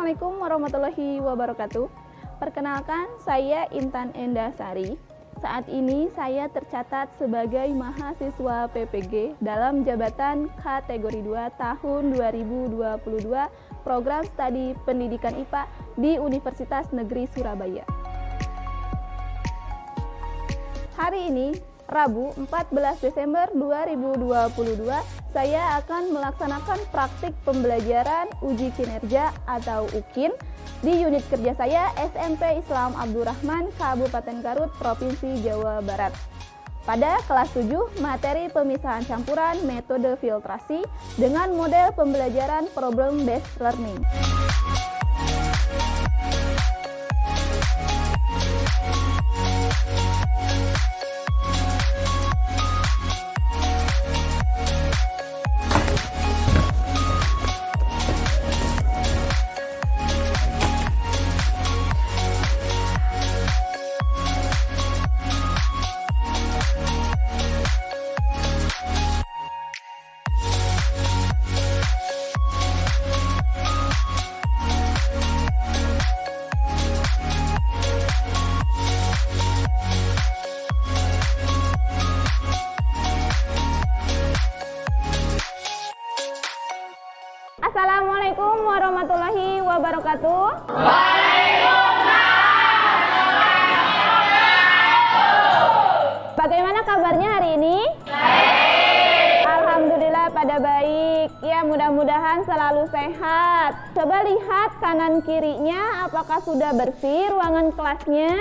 Assalamualaikum warahmatullahi wabarakatuh. Perkenalkan, saya Intan Endasari. Saat ini saya tercatat sebagai mahasiswa PPG dalam jabatan kategori 2 tahun 2022 Program Studi Pendidikan IPA di Universitas Negeri Surabaya. Hari ini, Rabu 14 Desember 2022, saya akan melaksanakan praktik pembelajaran uji kinerja atau UKIN di unit kerja saya SMP Islam Abdurrahman, Kabupaten Garut, Provinsi Jawa Barat. Pada kelas 7, materi pemisahan campuran metode filtrasi dengan model pembelajaran problem based learning. Assalamualaikum warahmatullahi wabarakatuh. Bagaimana kabarnya hari ini? Baik. Alhamdulillah pada baik. Ya, mudah-mudahan selalu sehat. Coba lihat kanan kirinya, apakah sudah bersih ruangan kelasnya?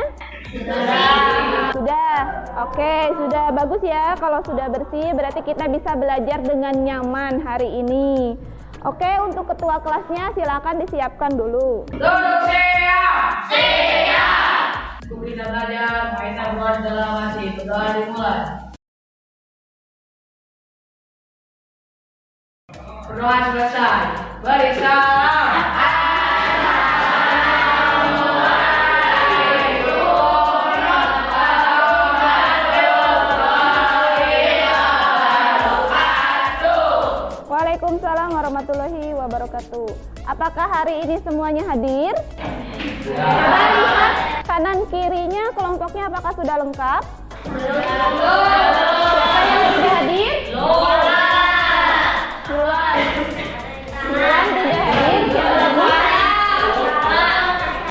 Sudah. Oke, sudah bagus ya. Kalau sudah bersih berarti kita bisa belajar dengan nyaman hari ini. Oke, untuk ketua kelasnya silakan disiapkan dulu. Duduk siap! Siap! Untuk kita belajar, mari kita buat dalam hati. Berdoa dimulai. Berdoa selesai. Beri salam. Waalaikumsalam warahmatullahi wabarakatuh. Apakah hari ini semuanya hadir? Ya. Coba lihat kanan kirinya kelompoknya apakah sudah lengkap? Siapa yang sudah hadir? Yulan tidak hadir. Siapa lagi?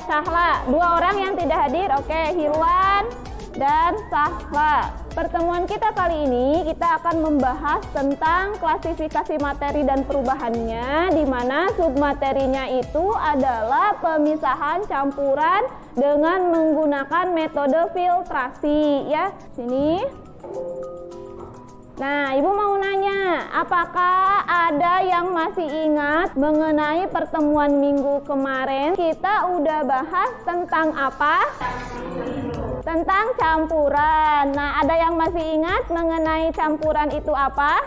Sahla. Dua orang yang tidak hadir. Oke, Hilwan dan Sahla. Pertemuan kita kali ini kita akan membahas tentang klasifikasi materi dan perubahannya, di mana submaterinya itu adalah pemisahan campuran dengan menggunakan metode filtrasi ya. Sini. Nah, Ibu mau nanya, apakah ada yang masih ingat mengenai pertemuan minggu kemarin kita udah bahas tentang apa? Tentang campuran. Nah, ada yang masih ingat mengenai campuran itu apa?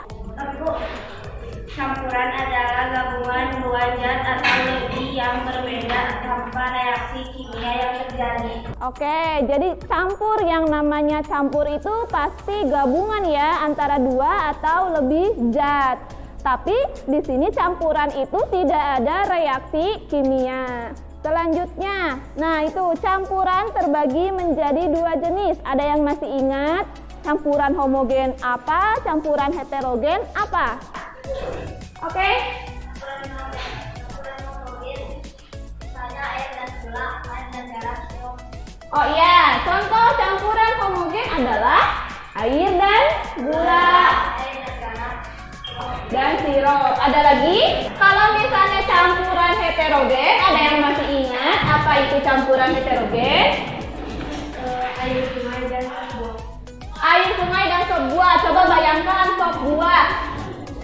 Campuran adalah gabungan dua zat atau lebih yang berbeda tanpa reaksi kimia yang terjadi. Oke, jadi campur, yang namanya campur itu pasti gabungan ya antara dua atau lebih zat. Tapi di sini campuran itu tidak ada reaksi kimia. Selanjutnya, nah itu campuran terbagi menjadi dua jenis. Ada yang masih ingat campuran homogen apa, campuran heterogen apa? Oke. Campuran homogen, misalnya air dan gula, air dan garam, sirup. Oh iya, contoh campuran homogen adalah air dan gula Air dan garam. dan sirup. Ada lagi? Kalau misalnya campuran heterogen, ada yang masih ingat apa itu campuran heterogen? Air sungai dan sop. Air sungai dan sop buah. Coba bayangkan sop buah.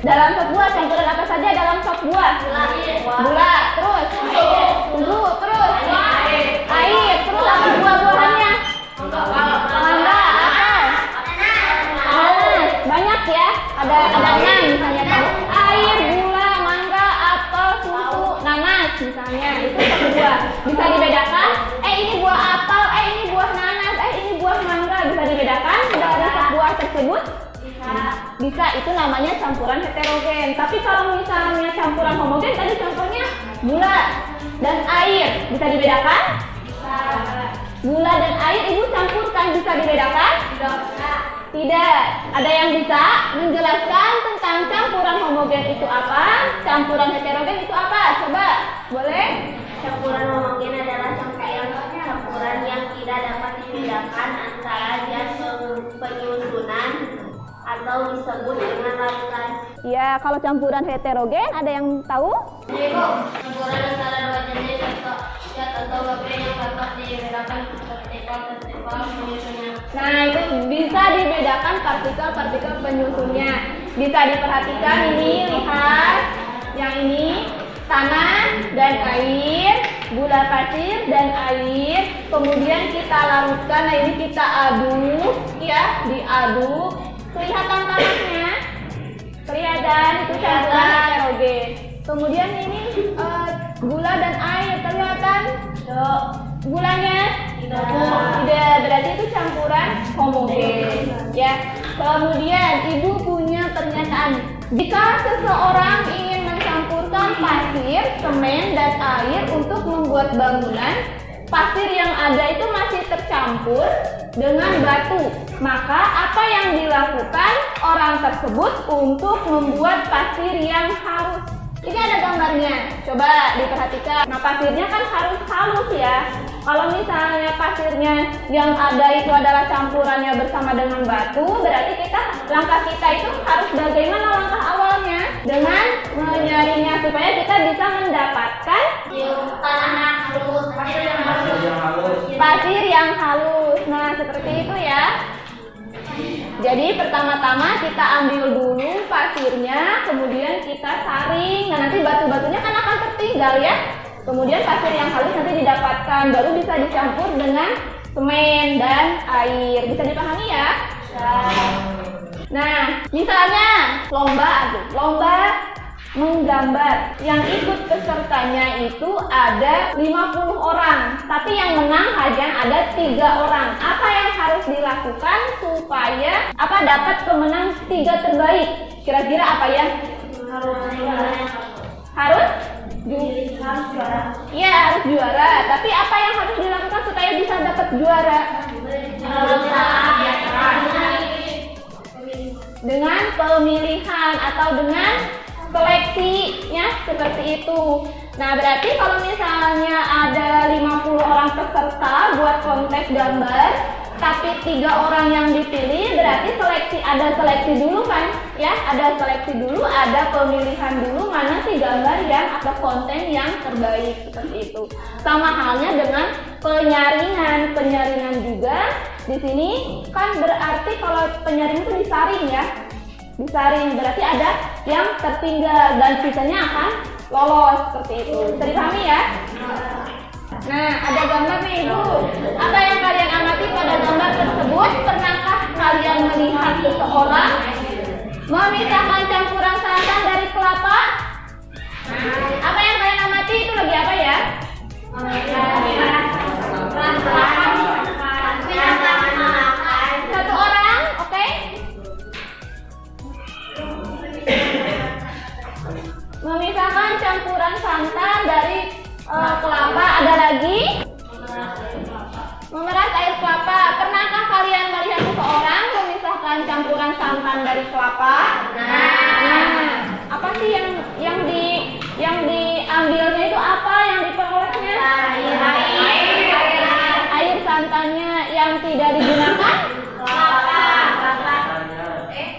Dalam sop buah campuran apa saja dalam sop buah? Gula, terus susu, terus air, terus apa buah-buahannya? Mangga, apel, nanas. Banyak ya. Ada 6 misalnya tadi. Air, gula, mangga, apel, susu, nanas misalnya. Itu sop buah. Bisa dibedakan? Ini buah apel, ini buah nanas, ini buah mangga. Bisa dibedakan dari sop buah tersebut? Bisa, itu namanya campuran heterogen. Tapi kalau misalnya campuran homogen, tadi contohnya gula, dan air. Bisa dibedakan? Gula dan air ibu campurkan, bisa dibedakan? Tidak. Ada yang bisa menjelaskan tentang campuran homogen itu apa? Campuran heterogen itu apa? Coba, boleh? Campuran homogen adalah campuran yang tidak dapat dibedakan antara zat penyusunan atau disebut dengan larutan. Ya, kalau campuran heterogen ada yang tahu? Campuran antara dua jenis zat atau bagian yang dapat dibedakan partikel penyusunnya. Nah, itu bisa dibedakan partikel-partikel penyusunnya. Bisa diperhatikan ini, lihat. Yang ini tanah dan air, gula pasir dan air. Kemudian kita larutkan, nah ini kita aduk, ya, diaduk. Kelihatan tanahnya? Kelihatan, itu campuran heterogen. Kemudian ini gula dan air, kelihatan? Gulanya? Tidak, berarti itu campuran homogen, ya. Kemudian ibu punya pernyataan, jika seseorang ingin mencampurkan pasir, semen, dan air untuk membuat bangunan, pasir yang ada itu masih tercampur dengan batu, maka apa yang dilakukan orang tersebut untuk membuat pasir yang halus? Ini ada gambarnya, coba diperhatikan. Nah, pasirnya kan harus halus ya. Kalau misalnya pasirnya yang ada itu adalah campurannya bersama dengan batu, berarti langkah kita itu harus bagaimana langkah awalnya? Dengan menyaringnya supaya kita bisa mendapatkan Tanah halus, pasir yang halus. Nah, seperti itu ya. Jadi pertama-tama kita ambil dulu pasirnya, kemudian kita saring. Nah, nanti batu-batunya kan akan tertinggal ya. Kemudian pasir yang halus nanti didapatkan, baru bisa dicampur dengan semen dan air. Bisa dipahami ya? Nah, misalnya lomba menggambar. Yang ikut pesertanya itu ada 50 orang, tapi yang menang hanya ada 3 orang. Apa yang harus dilakukan supaya dapat pemenang 3 terbaik? Kira-kira apa ya? Harus juara. Iya, harus juara. Tapi apa yang harus dilakukan supaya bisa dapat juara? Dengan pemilihan atau dengan seleksinya seperti itu. Nah, berarti kalau misalnya ada 50 orang peserta buat kontes gambar, tapi 3 orang yang dipilih, berarti ada seleksi dulu kan? Ya, ada seleksi dulu, ada pemilihan dulu mana sih gambar yang atau konten yang terbaik seperti itu. Sama halnya dengan penyaringan juga. Di sini kan berarti kalau penyaring itu disaring ya. Disaring berarti ada yang tertinggal dan sisanya akan lolos seperti itu. Bisa dipahami ya? Nah, ada gambar nih Ibu. Apa yang kalian amati pada gambar tersebut? Pernahkah kalian melihat seseorang memisahkan campuran santan dari kelapa? Apa yang kalian amati itu lagi apa ya? Satu orang, oke? Memisahkan campuran santan dari kelapa. Ada lagi? Memeras air kelapa. Pernahkah kalian melihat seseorang memisahkan campuran santan dari kelapa? Nah, apa sih yang diambilnya itu apa? Yang diperolehnya? Air santannya. Yang tidak digunakan?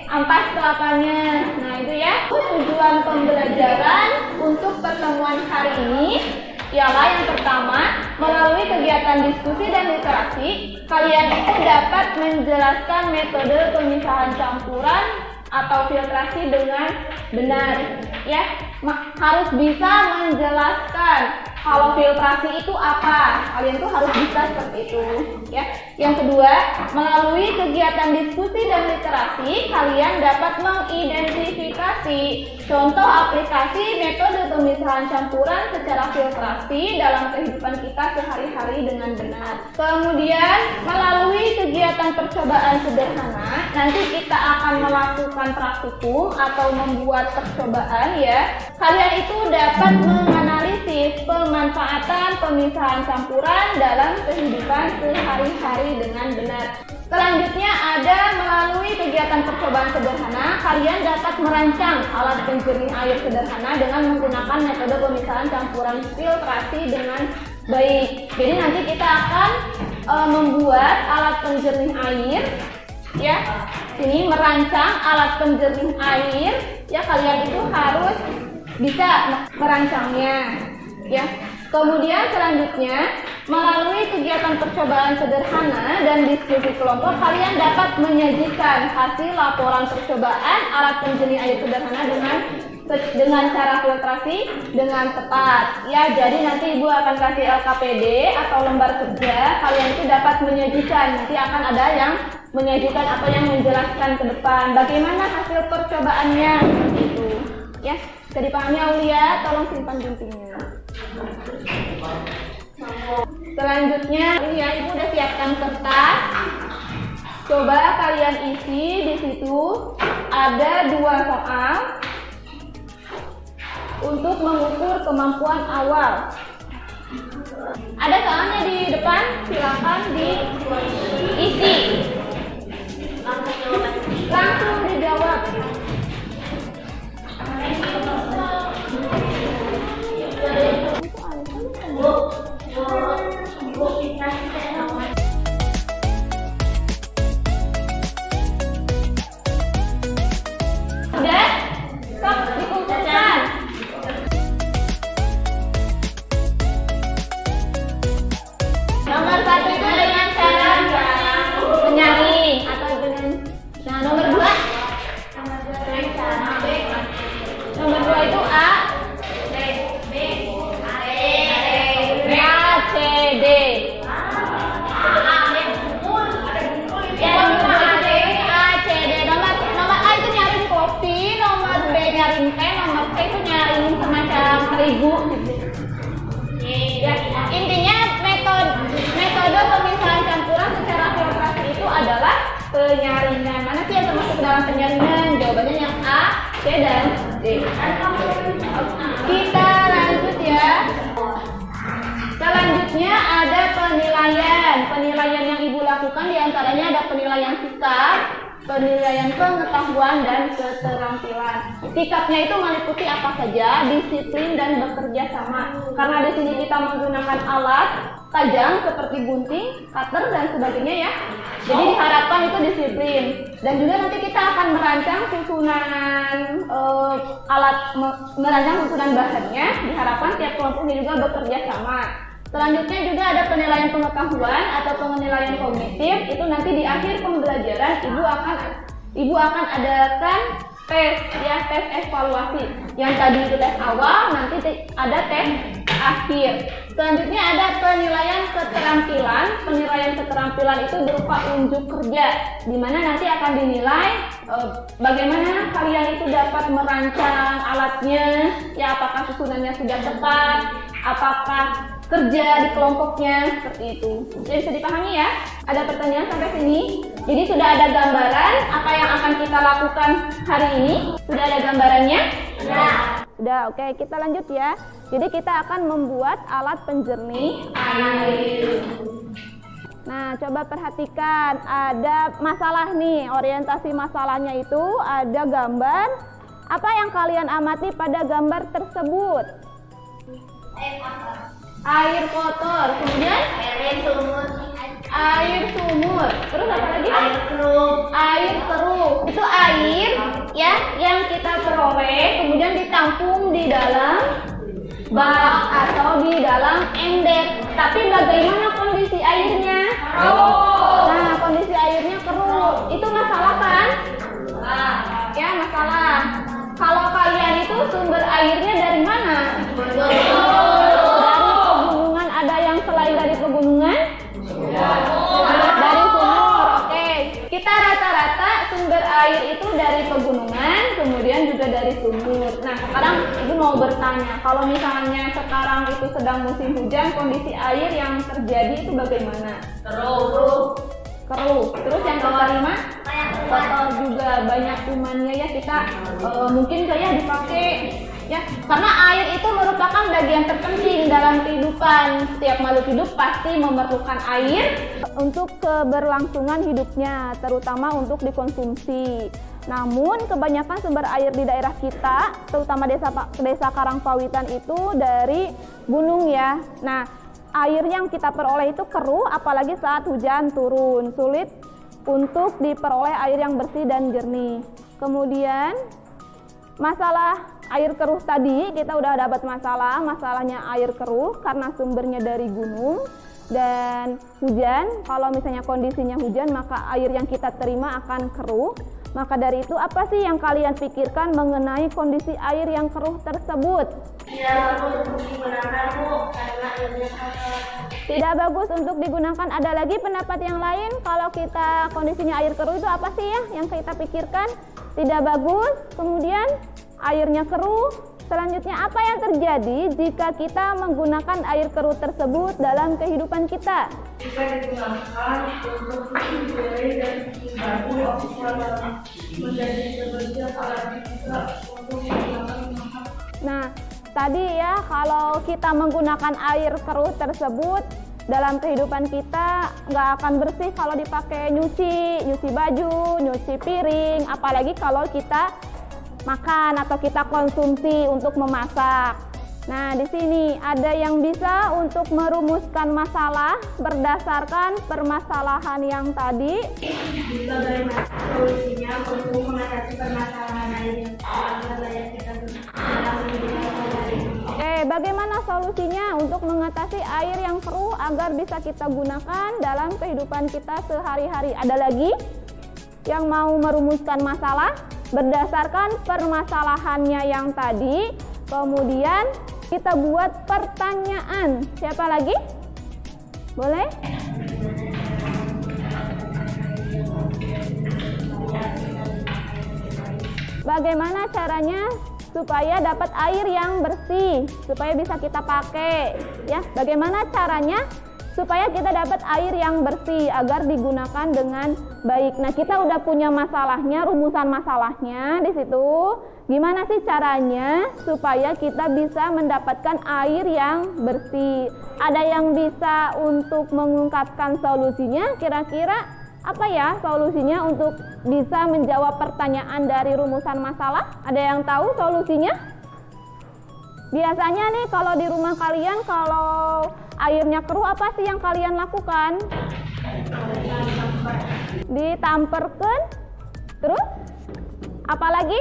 Ampas kelapanya. Nah, itu ya. Tujuan pembelajaran untuk pertemuan hari ini ialah yang pertama, melalui kegiatan diskusi dan literasi, kalian itu dapat menjelaskan metode pemisahan campuran atau filtrasi dengan benar. Ya, harus bisa menjelaskan kalau filtrasi itu apa. Kalian tuh harus bisa seperti itu, ya. Yang kedua, melalui kegiatan diskusi dan literasi, kalian dapat mengidentifikasi contoh aplikasi metode pemisahan campuran secara filtrasi dalam kehidupan kita sehari-hari dengan benar. Kemudian, melalui kegiatan percobaan sederhana, nanti kita akan melakukan praktikum atau membuat percobaan ya. Kalian itu dapat menganalisis pemanfaatan pemisahan campuran dalam kehidupan sehari-hari dengan benar. Selanjutnya ada melalui kegiatan percobaan sederhana, kalian dapat merancang alat penjernih air sederhana dengan menggunakan metode pemisahan campuran filtrasi dengan baik. Jadi nanti kita akan membuat alat penjernih air, ya. Sini merancang alat penjernih air, ya kalian itu harus bisa merancangnya, ya. Kemudian selanjutnya melalui kegiatan percobaan sederhana dan diskusi kelompok, kalian dapat menyajikan hasil laporan percobaan alat penjernih air sederhana dengan cara filtrasi dengan tepat, ya. Jadi nanti ibu akan kasih LKPD atau lembar kerja, kalian itu dapat menyajikan. Nanti akan ada yang menyajikan atau yang menjelaskan ke depan bagaimana hasil percobaannya, seperti itu, ya. Bisa dipahami Aulia? Tolong simpan guntingnya. Selanjutnya, ya ibu udah siapkan kertas. Coba kalian isi di situ. Ada 2 soal untuk mengukur kemampuan awal. Ada soalnya di depan, silakan diisi. Langsung dijawab. Udah? Stop, dikumpulkan. Nomor 1 itu dengan cara menyaring atau dengan, nah nomor 2 nomor 2 itu A, C, D. Ya, nomor 2 itu A, C, D. Nomor A itu nyaring kopi, nomor B nyaring teh, nomor C itu nyaring semacam terigu gitu. Ya, intinya metode pemisahan campuran secara filtrasi itu adalah penyaringan. Mana sih yang termasuk dalam penyaringan? Jawabannya yang A, C, dan D. Kita lanjut ya. Selanjutnya ada penilaian. Penilaian yang ibu lakukan diantaranya ada penilaian sikap, penilaian pengetahuan, dan keterampilan. Sikapnya itu meliputi apa saja? Disiplin dan bekerja sama. Karena di sini kita menggunakan alat tajam seperti gunting, cutter, dan sebagainya, ya. Jadi diharapkan itu disiplin. Dan juga nanti kita akan merancang susunan merancang susunan bahannya. Diharapkan tiap kelompok ini juga bekerja sama. Selanjutnya juga ada penilaian pengetahuan atau penilaian kognitif. Itu nanti di akhir pembelajaran ibu akan adakan tes, ya, tes evaluasi. Yang tadi itu tes awal, nanti ada tes akhir. Selanjutnya ada penilaian keterampilan. Penilaian keterampilan itu berupa unjuk kerja, di mana nanti akan dinilai bagaimana kalian itu dapat merancang alatnya, ya, apakah susunannya sudah tepat, apakah kerja di kelompoknya, seperti itu. Jadi bisa dipahami, ya. Ada pertanyaan sampai sini? Jadi sudah ada gambaran apa yang akan kita lakukan hari ini? Sudah ada gambarannya? Sudah. Sudah, oke. Kita lanjut ya. Jadi kita akan membuat alat penjernih air. Nah, coba perhatikan. Ada masalah nih. Orientasi masalahnya itu ada gambar. Apa yang kalian amati pada gambar tersebut? Air kotor, kemudian air sumur, terus apa lagi? Air keruh. Itu air, ya, yang kita peroleh kemudian ditampung di dalam bak atau di dalam ember. Tapi bagaimana kondisi airnya? Nah, kondisi airnya keruh. Itu masalah kan? Ya, masalah. Kalau kalian itu sumber airnya dari mana? Dari pegunungan? Dari sumur. Oke. Kita rata-rata sumber air itu dari pegunungan, kemudian juga dari sumur. Nah, sekarang ibu mau bertanya, kalau misalnya sekarang itu sedang musim hujan, kondisi air yang terjadi itu bagaimana? Keruh. Terus yang kelima? Kotor juga, banyak kumannya, ya. Kita mungkin kayak dipakai ya. Karena air itu merupakan bagian terpenting dalam kehidupan. Setiap makhluk hidup pasti memerlukan air untuk keberlangsungan hidupnya, terutama untuk dikonsumsi. Namun kebanyakan sumber air di daerah kita, terutama desa Karangpawitan itu dari gunung ya. Nah, air yang kita peroleh itu keruh, apalagi saat hujan turun, sulit untuk diperoleh air yang bersih dan jernih. Kemudian masalah air keruh tadi, kita udah dapat masalahnya air keruh karena sumbernya dari gunung dan hujan. Kalau misalnya kondisinya hujan, maka air yang kita terima akan keruh. Maka dari itu, apa sih yang kalian pikirkan mengenai kondisi air yang keruh tersebut? Tidak bagus untuk digunakan, Bu, karena airnya kotor. Tidak bagus untuk digunakan. Ada lagi pendapat yang lain kalau kita kondisinya air keruh itu apa sih ya yang kita pikirkan? Tidak bagus, kemudian airnya keruh. Selanjutnya, apa yang terjadi jika kita menggunakan air keruh tersebut dalam kehidupan kita? Jika digunakan untuk mencuci dan batu menjadi seperti apalagi juga untuk menggunakan masak. Nah, tadi ya, kalau kita menggunakan air keruh tersebut dalam kehidupan kita nggak akan bersih kalau dipakai nyuci baju, nyuci piring, apalagi kalau kita makan atau kita konsumsi untuk memasak. Nah, di sini ada yang bisa untuk merumuskan masalah berdasarkan permasalahan yang tadi. Bisa bagaimana solusinya untuk mengatasi permasalahan air yang layak kita dalam menggunakan air. Bagaimana solusinya untuk mengatasi air yang keruh agar bisa kita gunakan dalam kehidupan kita sehari-hari? Ada lagi yang mau merumuskan masalah berdasarkan permasalahannya yang tadi, kemudian kita buat pertanyaan. Siapa lagi? Boleh? Bagaimana caranya supaya dapat air yang bersih, supaya bisa kita pakai, ya? Bagaimana caranya supaya kita dapat air yang bersih agar digunakan dengan baik. Nah, kita udah punya masalahnya, rumusan masalahnya di situ. Gimana sih caranya supaya kita bisa mendapatkan air yang bersih? Ada yang bisa untuk mengungkapkan solusinya? Kira-kira apa ya solusinya untuk bisa menjawab pertanyaan dari rumusan masalah? Ada yang tahu solusinya? Biasanya nih kalau di rumah kalian, kalau airnya keruh, apa sih yang kalian lakukan? Ditamperkan, terus apalagi?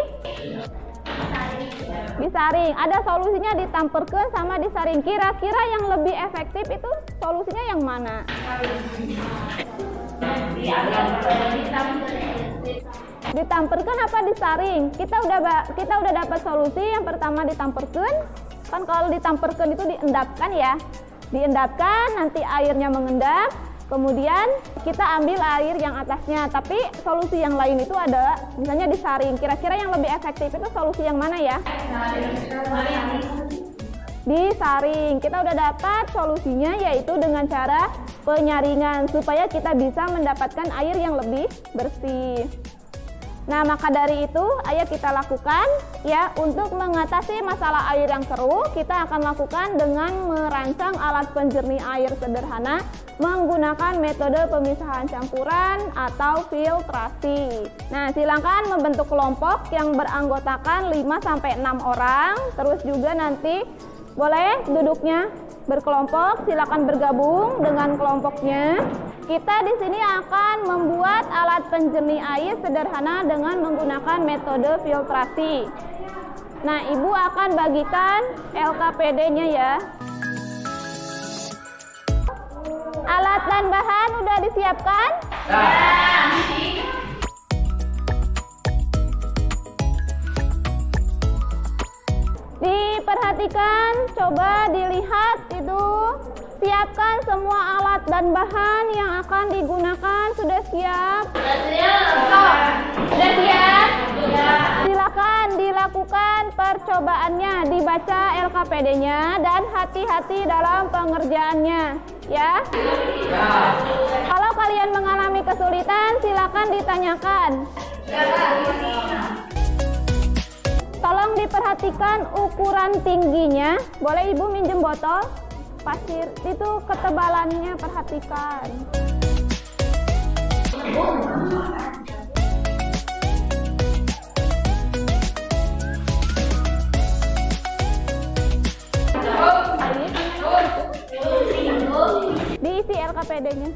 Disaring. Ada solusinya ditamperkan sama disaring. Kira-kira yang lebih efektif itu solusinya yang mana? Ditamperkan apa disaring? Kita udah dapat solusi. Yang pertama ditamperkan. Kan kalau ditamperkan itu diendapkan ya. Diendapkan, nanti airnya mengendap. Kemudian kita ambil air yang atasnya. Tapi solusi yang lain itu ada, misalnya disaring. Kira-kira yang lebih efektif itu solusi yang mana ya? Disaring. Kita udah dapat solusinya, yaitu dengan cara penyaringan supaya kita bisa mendapatkan air yang lebih bersih. Nah, maka dari itu ayo kita lakukan ya, untuk mengatasi masalah air yang keruh. Kita akan lakukan dengan merancang alat penjernih air sederhana menggunakan metode pemisahan campuran atau filtrasi. Nah, silakan membentuk kelompok yang beranggotakan 5-6 orang. Terus juga nanti boleh duduknya berkelompok, silakan bergabung dengan kelompoknya. Kita di sini akan membuat alat penjernih air sederhana dengan menggunakan metode filtrasi. Nah, Ibu akan bagikan LKPD-nya ya. Alat dan bahan udah disiapkan? Diperhatikan, coba dilihat itu. Siapkan semua alat dan bahan yang akan digunakan. Sudah siap? Sudah siap? Silakan dilakukan percobaannya, dibaca LKPD-nya dan hati-hati dalam pengerjaannya, ya. Kalau kalian mengalami kesulitan, silakan ditanyakan. Tolong diperhatikan ukuran tingginya. Boleh Ibu minjem botol pasir? Itu ketebalannya perhatikan. Diisi LKPD-nya.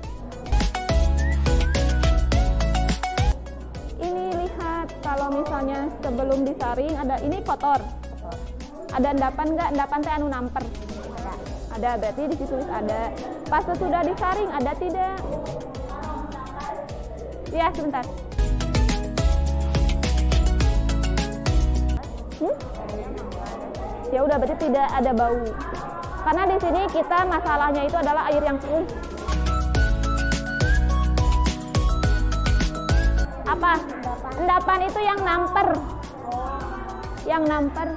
Ini lihat, kalau misalnya sebelum disaring ada ini kotor. Ada endapan nggak? Endapan teh anu namper. Ada, berarti di situ ada. Pas sudah disaring ada tidak? Ya, sebentar. Ya udah, berarti tidak ada bau. Karena di sini kita masalahnya itu adalah air yang keruh. Apa? Endapan itu yang namper. Yang namper.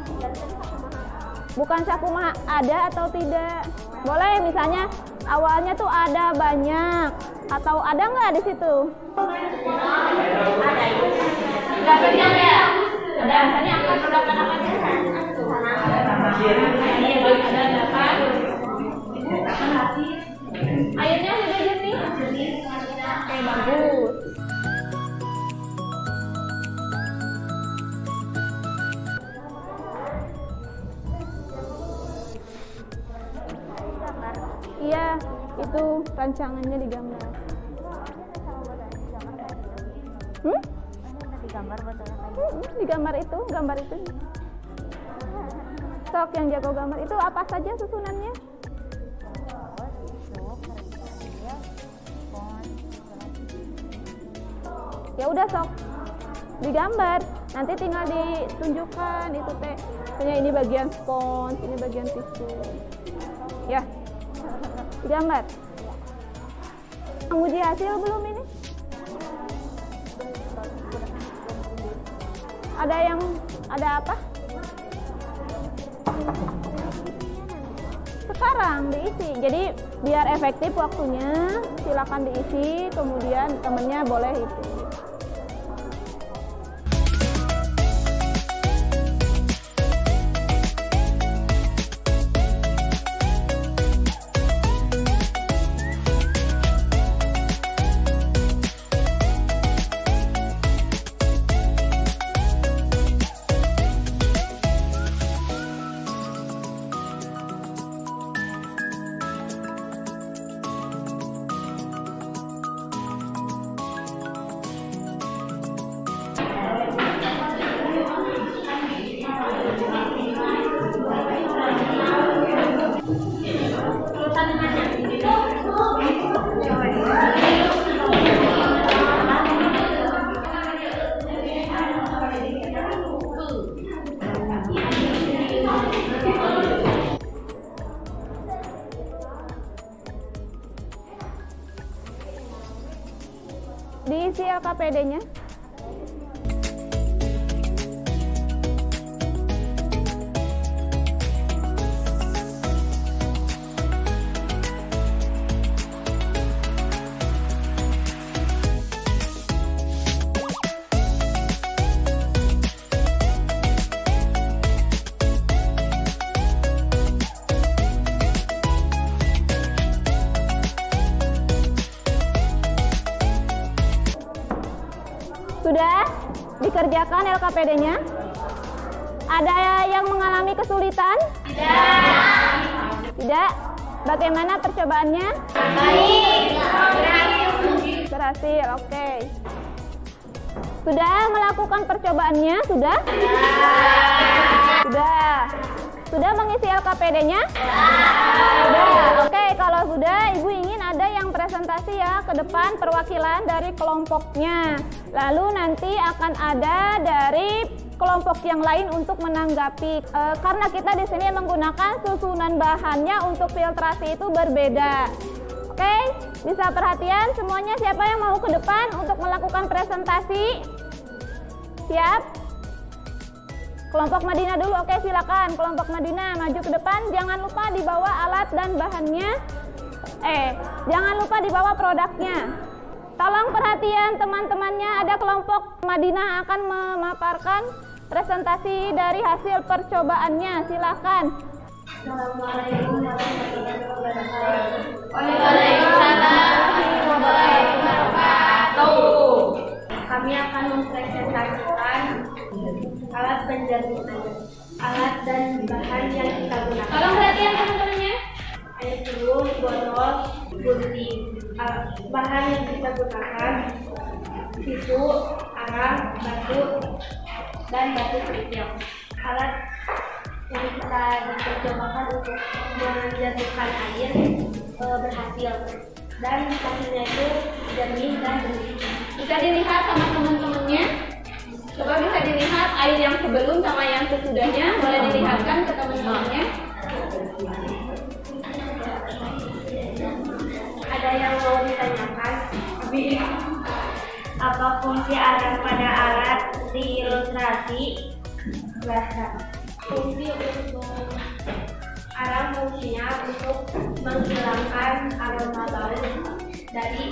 Bukan saku mah ada atau tidak. Boleh misalnya awalnya tuh ada banyak atau ada nggak di situ? Ada ya? Ada misalnya apa endapan apa aja? Ada endapan. Airnya sudah jernih. Oke, bagus. Iya, itu rancangannya digambar. Digambar itu, gambar itu. Sok yang jago gambar itu apa saja susunannya? Ya udah sok digambar. Nanti tinggal ditunjukkan itu teh. Misalnya ini bagian spons, ini bagian tisu. Ya. Digambar. Menguji hasil belum ini? Ada apa? Sekarang diisi. Jadi biar efektif waktunya, silakan diisi. Kemudian temennya boleh itu. Diisi LKPD-nya. Sudah dikerjakan LKPD-nya? Ada yang mengalami kesulitan? Tidak. Bagaimana percobaannya? Baik. Berhasil, oke. Sudah melakukan percobaannya? Sudah? Sudah. Sudah mengisi LKPD-nya? Sudah. Oke, kalau sudah, Ibu ingin ada yang presentasi ya ke depan perwakilan dari kelompoknya. Lalu nanti akan ada dari kelompok yang lain untuk menanggapi. Karena kita di sini menggunakan susunan bahannya untuk filtrasi itu berbeda. Oke, bisa perhatian semuanya, siapa yang mau ke depan untuk melakukan presentasi? Siap? Kelompok Madinah dulu, oke silakan. Kelompok Madinah maju ke depan, jangan lupa dibawa alat dan bahannya. Jangan lupa dibawa produknya. Tolong perhatian teman-temannya, ada kelompok Madinah akan memaparkan presentasi dari hasil percobaannya. Silakan. Assalamualaikum warahmatullahi wabarakatuh. Waalaikumsalam warahmatullahi wabarakatuh. Kami akan mempresentasikan alat penjernihan, alat dan bahan yang kita gunakan. Tolong perhatian teman-temannya. Air turun, botol, gunting. Bahan yang kita gunakan tisu, arang, batu, dan batu kerikil. Alat yang kita dipercobakan untuk menjernihkan air berhasil, dan hasilnya itu jernih dan bersih. Bisa dilihat sama teman-temannya. Coba bisa dilihat air yang sebelum sama yang sesudahnya. Boleh dilihatkan ke teman-temannya. Ada yang mau ditanyakan? Apa fungsi arang pada alat di ilustrasi? Fungsi untuk arang fungsinya untuk menghilangkan aroma bau dari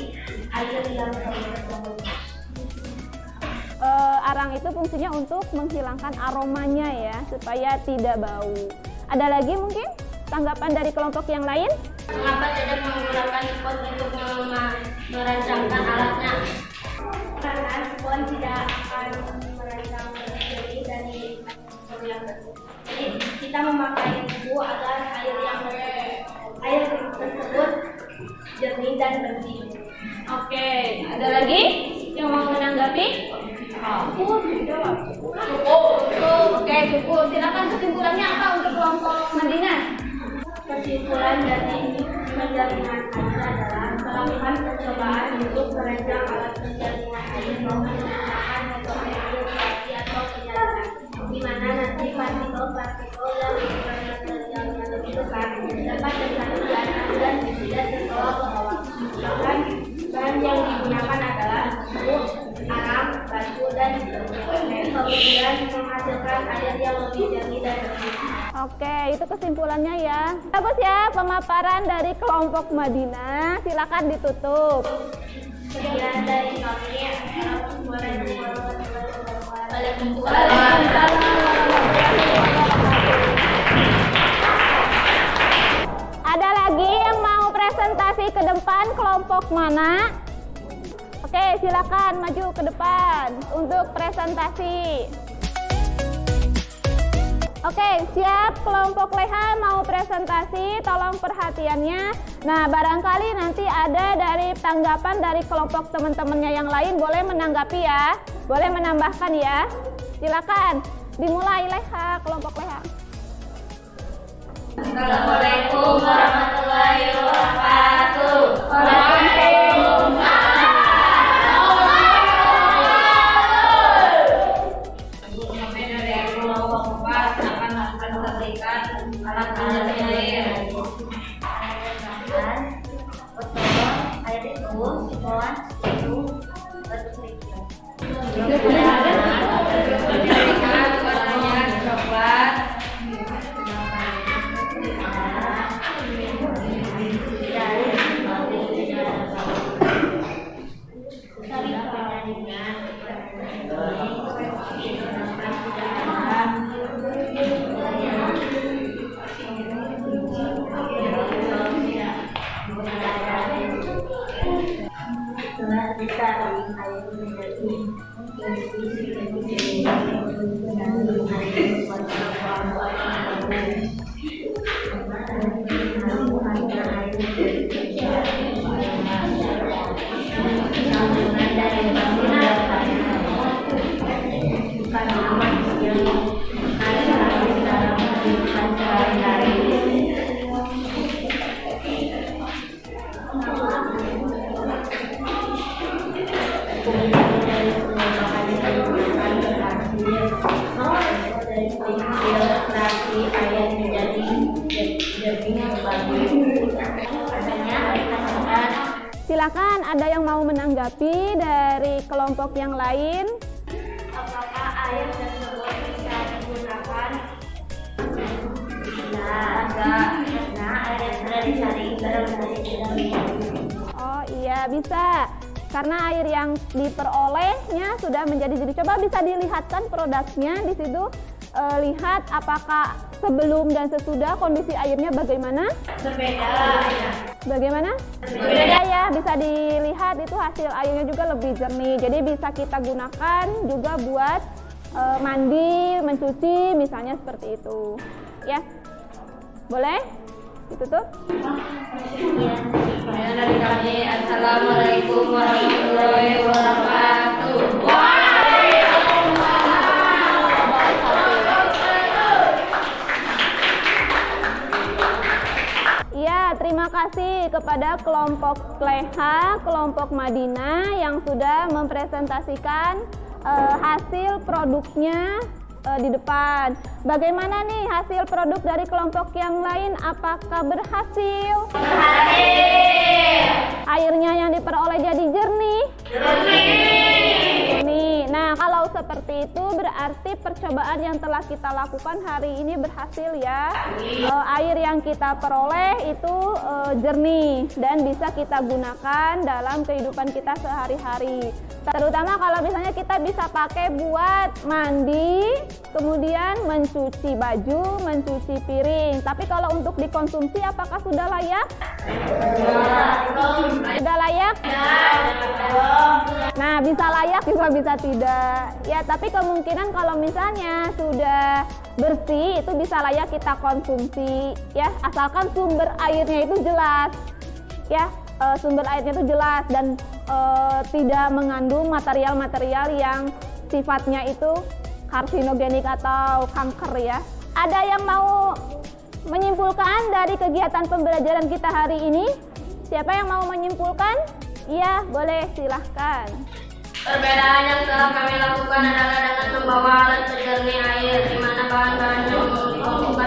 air yang tersebut. Arang itu fungsinya untuk menghilangkan aromanya ya, supaya tidak bau. Ada lagi mungkin tanggapan dari kelompok yang lain? Mengapa tidak menggunakan spons untuk merancangkan alatnya? Karena spons tidak akan merancang jadi dari yang tersebut. Jadi kita memakai tisu agar air tersebut jernih dan bersih. Oke, ada lagi yang mau menanggapi? Cukup. Oke, cukup. Silakan kesimpulannya apa untuk kelompok Madinah? Kesimpulan dari penjaringan air adalah melakukan percobaan untuk merancang alat penjaringan air menggunakan metode ilustrasi atau penjaringan, di mana nanti partikel-partikel yang materialnya lebih besar dapat tersaring dan tidak terbawa ke bawah. Bahan yang digunakan adalah tisu, arang, batu, dan kemudian menghasilkan air yang lebih jernih dan bersih. Oke, itu kesimpulannya ya. Bagus ya pemaparan dari kelompok Madinah. Silakan ditutup. Sekian dari kami. Assalamualaikum warahmatullahi wabarakatuh. Waalaikumsalam warahmatullahi wabarakatuh. Ada lagi yang mau presentasi ke depan, kelompok mana? Oke, silakan maju ke depan untuk presentasi. Oke, siap kelompok Leha mau presentasi, tolong perhatiannya. Nah, barangkali nanti ada dari tanggapan dari kelompok teman-temannya yang lain, boleh menanggapi ya, boleh menambahkan ya. Silakan, dimulai Leha, kelompok Leha. Assalamualaikum warahmatullahi wabarakatuh. Waalaikumsalam. Alat penjaring air. Air itu, sifon, tisu, batu kerikil. Warnanya coklat. Silakan, ada yang mau menanggapi dari kelompok yang lain? Apakah air tersebut bisa digunakan? Nah, air yang sudah disaring barangkali tidak bisa. Oh iya, bisa. karena air yang diperolehnya sudah menjadi jernih. Coba bisa dilihatkan produknya di situ. Lihat apakah sebelum dan sesudah kondisi airnya bagaimana? Berbeda. Bagaimana? Berbeda ya, bisa dilihat itu hasil airnya juga lebih jernih. Jadi bisa kita gunakan juga buat mandi, mencuci, misalnya seperti itu. Ya, boleh? Ditutup? Dari kami, Assalamualaikum warahmatullahi wabarakatuh. Ya, terima kasih kepada kelompok Kleha, kelompok Madinah yang sudah mempresentasikan hasil produknya di depan. Bagaimana nih hasil produk dari kelompok yang lain? Apakah berhasil? Berhasil. Airnya yang diperoleh jadi jernih? Jernih. Nah, kalau seperti itu berarti percobaan yang telah kita lakukan hari ini berhasil ya. Air yang kita peroleh itu jernih dan bisa kita gunakan dalam kehidupan kita sehari-hari. Terutama kalau misalnya kita bisa pakai buat mandi, kemudian mencuci baju, mencuci piring. Tapi kalau untuk dikonsumsi apakah sudah layak? Sudah layak? Nah, bisa layak juga bisa tidak. Ya, tapi kemungkinan kalau misalnya sudah bersih itu bisa layak kita konsumsi ya, asalkan sumber airnya itu jelas. Ya, sumber airnya itu jelas dan tidak mengandung material-material yang sifatnya itu karsinogenik atau kanker ya. Ada yang mau menyimpulkan dari kegiatan pembelajaran kita hari ini? Siapa yang mau menyimpulkan? Iya, boleh, silahkan. Perbedaan yang telah kami lakukan adalah dengan membawa alat penjernih air, di mana bahan-bahan yang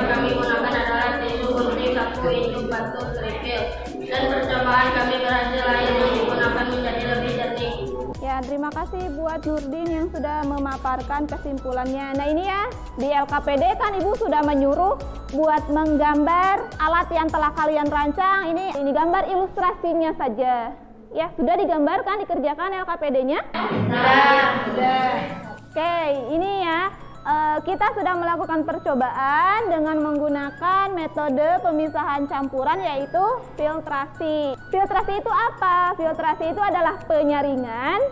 kami gunakan adalah tisu, gunting, sapu, induk, batu, kerikil. Dan percobaan kami berhasil, air yang digunakan menjadi lebih jernih. Ya, terima kasih buat Nurdin yang sudah memaparkan kesimpulannya. Nah ini ya, di LKPD kan Ibu sudah menyuruh buat menggambar alat yang telah kalian rancang. Ini gambar ilustrasinya saja. Ya, sudah digambarkan, dikerjakan LKPD-nya? Sudah. Oke, ini ya. Kita sudah melakukan percobaan dengan menggunakan metode pemisahan campuran yaitu filtrasi. Filtrasi itu apa? Filtrasi itu adalah penyaringan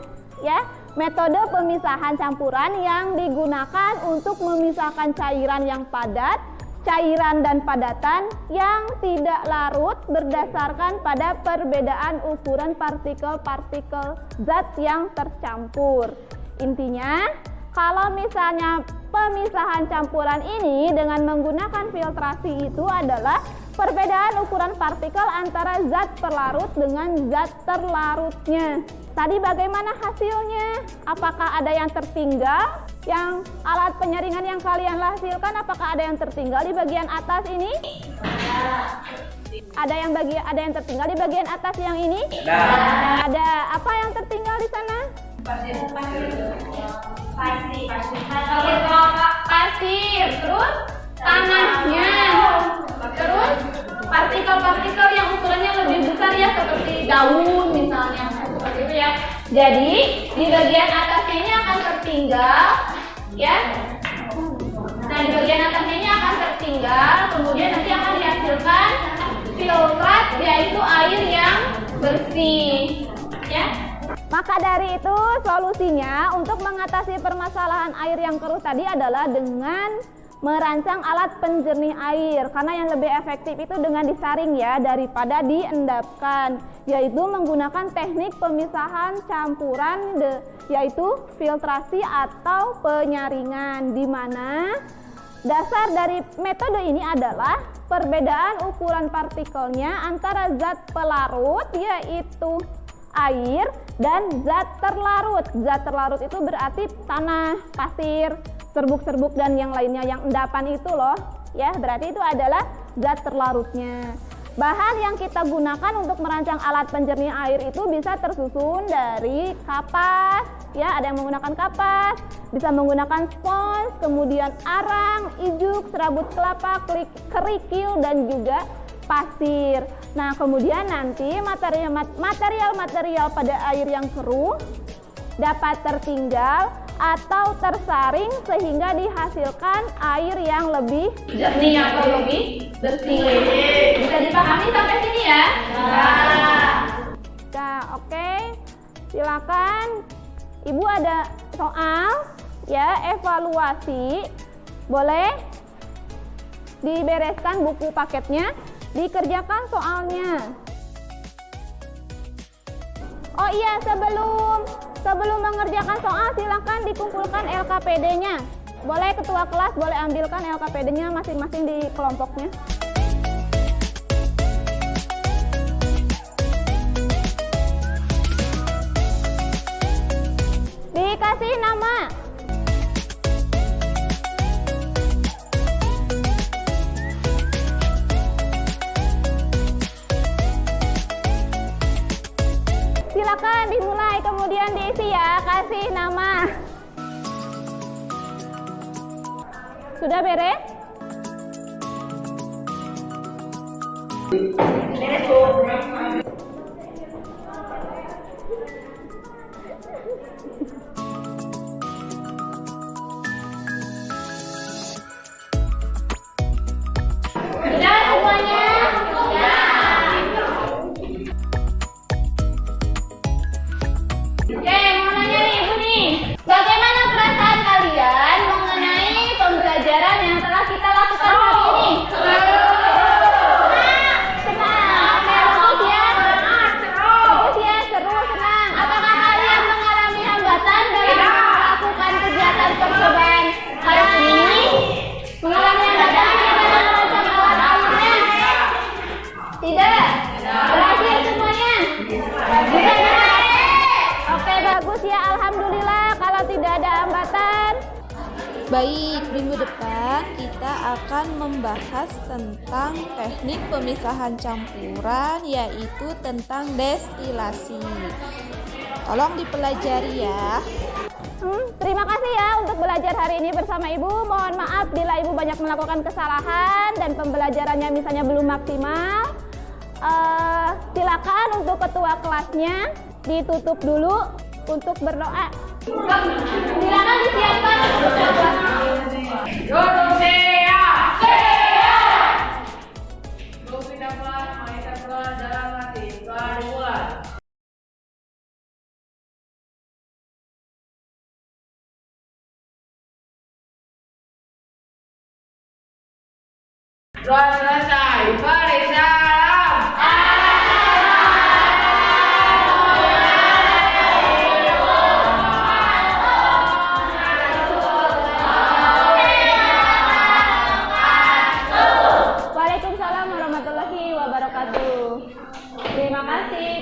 ya, metode pemisahan campuran yang digunakan untuk memisahkan cairan yang padat, cairan dan padatan yang tidak larut berdasarkan pada perbedaan ukuran partikel-partikel zat yang tercampur. Intinya, kalau misalnya pemisahan campuran ini dengan menggunakan filtrasi itu adalah perbedaan ukuran partikel antara zat pelarut dengan zat terlarutnya. Tadi bagaimana hasilnya? Apakah ada yang tertinggal? Yang alat penyaringan yang kalian hasilkan, apakah ada yang tertinggal di bagian atas ini? Ada yang tertinggal di bagian atas yang ini? Ada. Apa yang tertinggal di sana? Pasir, terus tanahnya, terus partikel-partikel yang ukurannya lebih besar ya, seperti daun misalnya, seperti itu ya. Jadi di bagian atasnya ini akan tertinggal ya. Nah, di bagian atasnya ini akan tertinggal, kemudian nanti akan dihasilkan filtrat, yaitu air yang bersih ya. Maka dari itu solusinya untuk mengatasi permasalahan air yang keruh tadi adalah dengan merancang alat penjernih air, karena yang lebih efektif itu dengan disaring ya daripada diendapkan, yaitu menggunakan teknik pemisahan campuran yaitu filtrasi atau penyaringan, di mana dasar dari metode ini adalah perbedaan ukuran partikelnya antara zat pelarut yaitu air dan zat terlarut. Zat terlarut itu berarti tanah, pasir, serbuk-serbuk dan yang lainnya, yang endapan itu loh ya, berarti itu adalah zat terlarutnya. Bahan yang kita gunakan untuk merancang alat penjernih air itu bisa tersusun dari kapas ya, ada yang menggunakan kapas, bisa menggunakan spons, kemudian arang, ijuk, serabut kelapa, kerikil dan juga pasir. Nah, kemudian nanti material-material pada air yang keruh dapat tertinggal atau tersaring sehingga dihasilkan air yang lebih Jernih atau lebih bersih. Bisa dipahami sampai sini ya? Nah, oke. Silakan. Ibu ada soal ya, evaluasi. Boleh dibereskan buku paketnya, dikerjakan soalnya. Oh iya, sebelum mengerjakan soal silakan dikumpulkan LKPD-nya. Boleh ketua kelas boleh ambilkan LKPD-nya masing-masing di kelompoknya. Dikasih nama. Silakan dimulai kemudian diisi ya, kasih nama. Sudah beres? beres Bu. Sudah semuanya? Oke, mau nanya nih Ibu nih. Bagaimana perasaan kalian mengenai pembelajaran yang telah kita lakukan hari ini? Senang. Oke, bagus ya. Bagus ya, seru, senang. Apakah kalian mengalami hambatan dalam melakukan kegiatan percobaan hari ini? Mengalami hambatan dalam merancang alat airnya? Tidak. Berhasil semuanya? Bisa ya? Oke, bagus ya. Alhamdulillah kalau tidak ada hambatan. Baik, minggu depan kita akan membahas tentang teknik pemisahan campuran, yaitu tentang destilasi. Tolong dipelajari ya. Terima kasih ya untuk belajar hari ini bersama Ibu. Mohon maaf bila Ibu banyak melakukan kesalahan dan pembelajarannya misalnya belum maksimal. Silakan untuk ketua kelasnya ditutup dulu untuk berdoa. Silakan disiapkan untuk ketua kelasnya. Indonesia. Bukti dapat maisa keluar dalam hati. Telah dimulai. Telah selesai. Beri salam. Waalaikumsalam warahmatullahi wabarakatuh. Terima kasih